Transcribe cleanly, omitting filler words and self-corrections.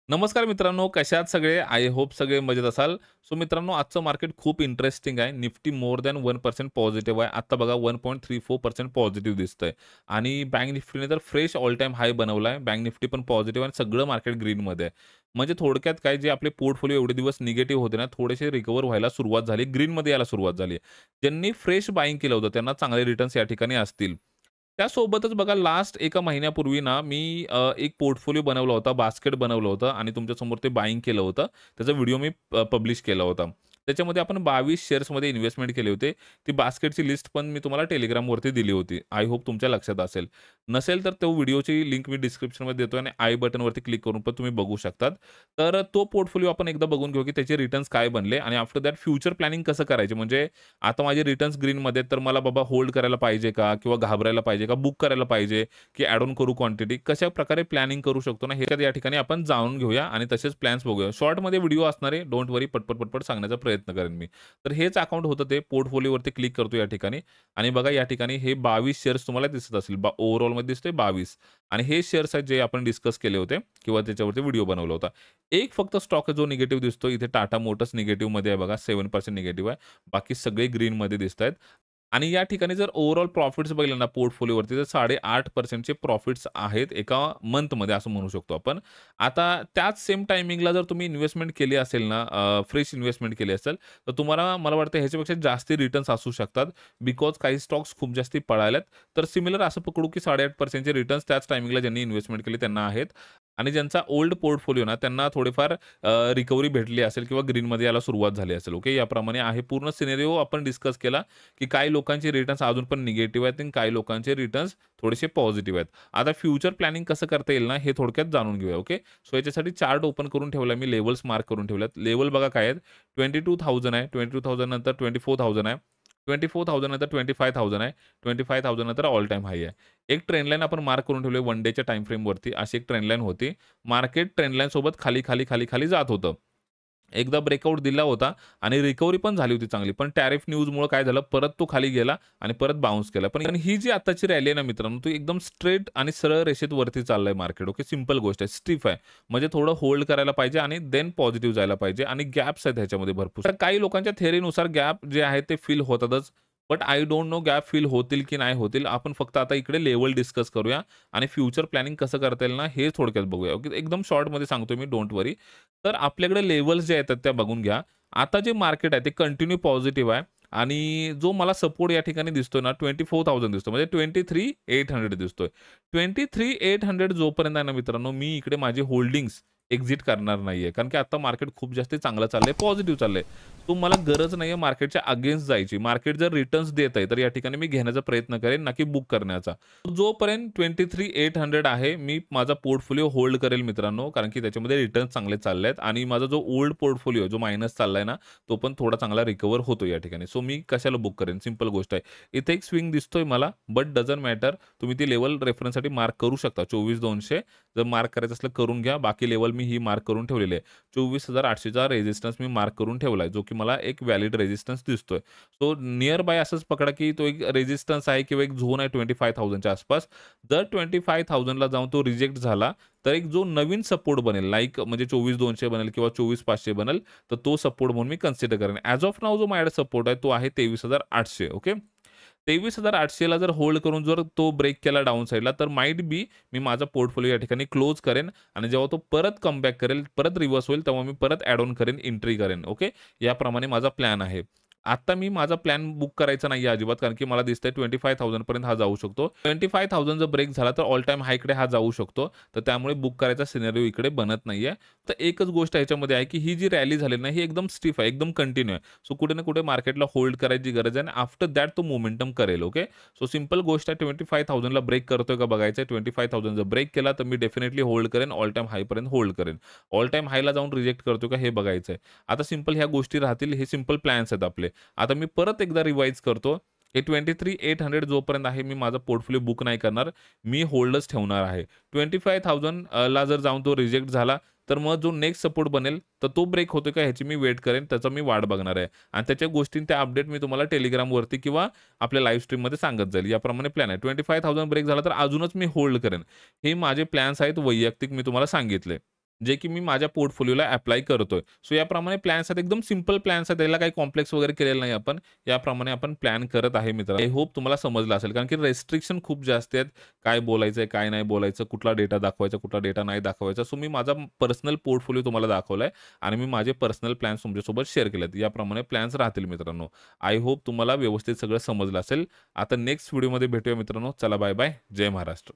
नमस्कार मित्रांनो, कशा आहात सगळे? आय होप सगळे मजेत असाल. सो मित्रांनो, आजचं मार्केट खूप इंटरेस्टिंग आहे. निफ्टी मोर दॅन 1% पॉझिटिव्ह आहे. आता बघा 1.34% पॉझिटिव्ह दिसतंय आणि बँक निफ्टीने तर फ्रेश ऑल टाईम हाय बनवला आहे. बँक निफ्टी पण पॉझिटिव्ह आणि सगळं मार्केट ग्रीनमध्ये आहे. म्हणजे थोडक्यात काय जे आपले पोर्टफोलिओ एवढे दिवस निगेटिव्ह होते ना, थोडेसे रिकव्हर व्हायला सुरुवात झाली. ग्रीनमध्ये यायला सुरुवात झाली. ज्यांनी फ्रेश बायिंग केलं होतं त्यांना चांगले रिटर्न्स या ठिकाणी असतील. त्यासोबतच बघा लास्ट एका महिन्यापूर्वी ना मी एक पोर्टफोलिओ बनवला होता, बास्केट बनवलं होतं आणि तुमच्यासमोर ते बायिंग केलं होतं. त्याचा व्हिडिओ मी पब्लिश केला होता. त्याच्यामध्ये आपण 22 शेअर्समध्ये इन्व्हेस्टमेंट केले होते. ती बास्केटची लिस्ट पण मी तुम्हाला Telegramवरती दिली होती. आय होप तुमच्या लक्षात असेल. नसेल तर तो व्हिडिओची लिंक मी डिस्क्रिप्शनमध्ये देतोय आणि आय बटनवरती क्लिक करून पण तुम्ही बघू शकतात. तर तो पोर्टफोलिओ आपण एकदा बघून घेऊ, की त्याचे रिटर्न्स काय बनले आणि आफ्टर दॅट फ्युचर प्लॅनिंग कसं करायचे. म्हणजे आता माझे रिटर्न्स ग्रीनमध्ये आहेत, तर मला बाबा होल्ड करायला पाहिजे का? किंवा घाबरायला पाहिजे का? बुक करायला पाहिजे, की ॲड ऑन करू क्वांटिटी? कशाप्रकारे प्लॅनिंग करू शकतो ना, हे या ठिकाणी आपण जाणून घेऊया आणि तसेच प्लॅन्स बघूया. शॉर्टमध्ये व्हिडिओ असणार आहे. डोंट वरी पटपट सांगण्याचा प्रयत्न करेन मी. तर हेच अकाउंट होतं ते पोर्टफोलिओवरती क्लिक करतो या ठिकाणी आणि बघा या ठिकाणी हे 22 शेअर्स तुम्हाला दिसत असतील. ओव्हरऑलमध्ये दिसतंय 22 आणि हे शेअर्स आहेत जे आपण डिस्कस केले होते किंवा त्याच्यावरती व्हिडिओ बनवला होता. एक फक्त स्टॉक जो निगेटिव्ह दिसतो इथे टाटा मोटर्स निगेटिव्हमध्ये आहे बघा 7% निगेटिव्ह आहे. बाकी सगळे ग्रीनमध्ये दिसतायत. आणि या ठिकाणी जर ओव्हरऑल प्रॉफिट्स बघितले ना पोर्टफोलिओवरती तर 8.5% चे प्रॉफिट्स आहेत एका मंथमध्ये असं म्हणू शकतो आपण. आता त्याच सेम टायमिंगला जर तुम्ही इन्व्हेस्टमेंट केली असेल ना फ्रेश इन्व्हेस्टमेंट केली असेल, तर तुम्हाला मला वाटतं ह्याच्यापेक्षा जास्ती रिटर्न्स असू शकतात. बिकॉज काही स्टॉक्स खूप जास्ती पळाल्यात. तर सिमिलर असं पकडू की 8.5% चे रिटर्न्स त्याच टायमिंगला ज्यांनी इन्व्हेस्टमेंट केली त्यांना आहेत. आणि ज्यांचा ओल्ड पोर्टफोलिओ ना त्यांना थोडेफार रिकव्हरी भेटली असेल किंवा ग्रीनमध्ये यायला सुरुवात झाली असेल. ओके. याप्रमाणे आहे पूर्ण सिनेरिओ आपण डिस्कस केला. की काही लोकांचे रिटर्न्स अजून पण निगेटिव्ह आहेत आणि काही लोकांचे रिटर्न्स थोडेसे पॉझिटिव्ह आहेत. आता फ्युचर प्लॅनिंग कसं करता येईल ना, हे थोडक्यात जाणून घेऊया. ओके. सो याच्यासाठी चार्ट ओपन करून ठेवला मी, लेव्हल्स मार्क करून ठेवल्यात. लेव्हल बघा काय आहेत, 22,000 आहे, 22,000 नंतर 24,000 आहे, 24,000 नंतर 25,000 आहे, 25,000 नंतर ऑल टाईम हाय आहे. एक ट्रेंड लाईन आपण मार्क करून ठेवली वन डेच्या टाईम फ्रेमवरती. अशी एक ट्रेंड लाईन होती. मार्केट ट्रेंड लाईनसोबत खाली जात होतं. एकदा ब्रेकआउट दिला होता आणि रिकव्हरी पण झाली होती चांगली. पण टॅरिफ न्यूजमुळे काय झालं, परत तो खाली गेला आणि परत बाउन्स केला. पण ही जी आत्ताची रॅली आहे ना मित्रांनो, ती एकदम स्ट्रेट आणि सरळ रेषेत वरती चाललंय मार्केट. ओके, सिंपल गोष्ट आहे. स्टिफ आहे. म्हणजे थोडं होल्ड करायला पाहिजे आणि देन पॉझिटिव्ह जायला पाहिजे आणि गॅप्स आहेत ह्याच्यामध्ये भरपूर. तर काही लोकांच्या थेअरीनुसार गॅप जे आहेत ते फील होतातच. But I don't know gap feel होतील की नाही होतील. आपण फक्त आता इकडे लेव्हल डिस्कस करूया आणि फ्युचर प्लॅनिंग कसं करता येईल ना, हे थोडक्यात बघूया. ओके, एकदम शॉर्टमध्ये सांगतोय मी, डोंट वरी. तर आपल्याकडे लेव्हल्स जे येतात त्या बघून घ्या. आता जे मार्केट आहे ते कंटिन्यू पॉझिटिव्ह आहे आणि जो मला सपोर्ट या ठिकाणी दिसतोय ना 24,000 दिसतो म्हणजे 23,800 दिसतोय. 23,800 जोपर्यंत आहे ना मित्रांनो, मी इकडे माझी होल्डिंग्स एक्झिट करणार नाहीये. कारण की आता मार्केट खूप जास्त चांगलं चाललंय, पॉझिटिव्ह चाललंय. सो मला गरज नाहीये मार्केटच्या अगेन्स्ट जायची. मार्केट जर रिटर्न्स देत आहे, तर या ठिकाणी मी घेण्याचा प्रयत्न करेन, ना की बुक करण्याचा. जोपर्यंत 23,800 आहे, मी माझा पोर्टफोलिओ होल्ड करेल मित्रांनो, कारण की त्याच्यामध्ये रिटर्न्स चांगले चालले आहेत आणि माझा जो ओल्ड पोर्टफोलिओ जो मायनस चाललाय ना, तो पण थोडा चांगला रिकव्हर होतो या ठिकाणी. सो मी कशाला बुक करेन? सिंपल गोष्ट आहे. इथे एक स्विंग दिसतोय मला, बट डझंट मॅटर. तुम्ही ती लेव्हल रेफरन्ससाठी मार्क करू शकता. 24,200 जर मार्क करायचं असलं करून घ्या. बाकी लेव्हल मी ही मार्क करून ठेवलेली आहे. 24,800 चा रेझिस्टन्स मी मार्क करून ठेवलाय, जो की मला एक व्हॅलिड रेझिस्टन्स दिसतोय. सो नियर बाय असंच पकडा, की तो एक रेझिस्टन्स आहे किंवा एक झोन आहे 25,000 च्या आसपास. जर 25,000 ला जाऊन तो रिजेक्ट झाला, तर एक जो नवीन सपोर्ट बनेल, लाइक म्हणजे 24,200 बनेल किंवा 24,500 बनेल, तर तो सपोर्ट म्हणून मी कन्सिडर करेन. ॲज ऑफ नाऊ जो माझ्याकडे सपोर्ट आहे, तो आहे 23,800. ओके. 23,800 ला जर होल्ड करून जर तो ब्रेक केला डाउन साइडला, तर माईट बी मी माझा पोर्टफोलिओ या ठिकाणी क्लोज करेन आणि जेव्हा तो परत कमबॅक करेल, परत रिव्हर्स होईल, तेव्हा मी परत ॲड ऑन करेन, एंट्री करेन. ओके. याप्रमाणे माझा प्लॅन आहे. आता मी माझा प्लॅन बुक करायचा नाहीये अजिबात, कारण की मला दिसतंय 25,000 पर्यंत हा जाऊ शकतो. 25,000 जर ब्रेक झाला, तर ऑल टाईम हायकडे हा जाऊ शकतो. तर त्यामुळे बुक करायचा सिनेरिओ इकडे बनत नाहीये. तर एकच गोष्ट ह्याच्यामध्ये आहे, की ही जी रॅली झाली ना, ही एकदम स्टिफ आहे, एकदम कंटिन्यू आहे. सो कुठे ना कुठे मार्केटला होल्ड करायची गरज आहे आणि आफ्टर दॅट तो मोमेंटम करेल. ओके. सो सिंपल गोष्ट आहे, 25,000 ला ब्रेक करतोय का बघायचं आहे. 25,000 जर ब्रेक केला, तर मी डेफिनेटली होल्ड करेन. ऑल टाईम हायपर्यंत होल्ड करेन. ऑल टाईम हायला जाऊन रिजेक्ट करतोय का हे बघायचं आहे. आता सिंपल ह्या गोष्टी राहतील. हे सिंपल प्लॅन्स आहेत आपले. आता मी परत एकदा रिवाइज करतो. हे 23,800 जोपर्यंत आहे, मी माझा पोर्टफोलिओ बुक नाही करणार. मी होल्डच ठेवणार आहे. 25,000 ला जर जाऊन तो रिजेक्ट झाला, तर मग जो नेक्स्ट सपोर्ट बनेल, तर तो ब्रेक होतोय का ह्याची मी वेट करेन. त्याचा मी वाट बघणार आहे. आणि त्याच्या गोष्टींचा अपडेट मी तुम्हाला Telegramवरती किंवा आपल्या लाईव्ह स्ट्रीममध्ये सांगत जाईल. याप्रमाणे प्लॅन आहे. 25,000 ब्रेक झाला, तर अजूनच मी होल्ड करेन. हे माझे प्लॅन्स आहेत वैयक्तिक, मी तुम्हाला सांगितले. जे की मी माझ्या पोर्टफोलिओला ॲप्लाय करतोय. सो याप्रमाणे प्लॅन्स आहेत. एकदम सिंपल प्लॅन्स आहेत. त्याला काही कॉम्प्लेक्स वगैरे केलेलं नाही आपण. याप्रमाणे आपण प्लॅन करत आहे मित्रांनो. आय होप तुम्हाला समजलं असेल. कारण की रिस्ट्रिक्शन खूप जास्त आहेत. काय बोलायचंय, काय नाही बोलायचं, कुठला डेटा दाखवायचा, कुठला डेटा नाही दाखवायचा. सो मी माझा पर्सनल पोर्टफोलिओ तुम्हाला दाखवलाय आणि मी माझे पर्सनल प्लॅन्स तुमच्यासोबत शेअर केलेत. याप्रमाणे प्लॅन्स राहतील मित्रांनो. आय होप तुम्हाला व्यवस्थित सगळं समजलं असेल. आता नेक्स्ट व्हिडिओमध्ये भेटूया मित्रांनो. चला बाय बाय. जय महाराष्ट्र.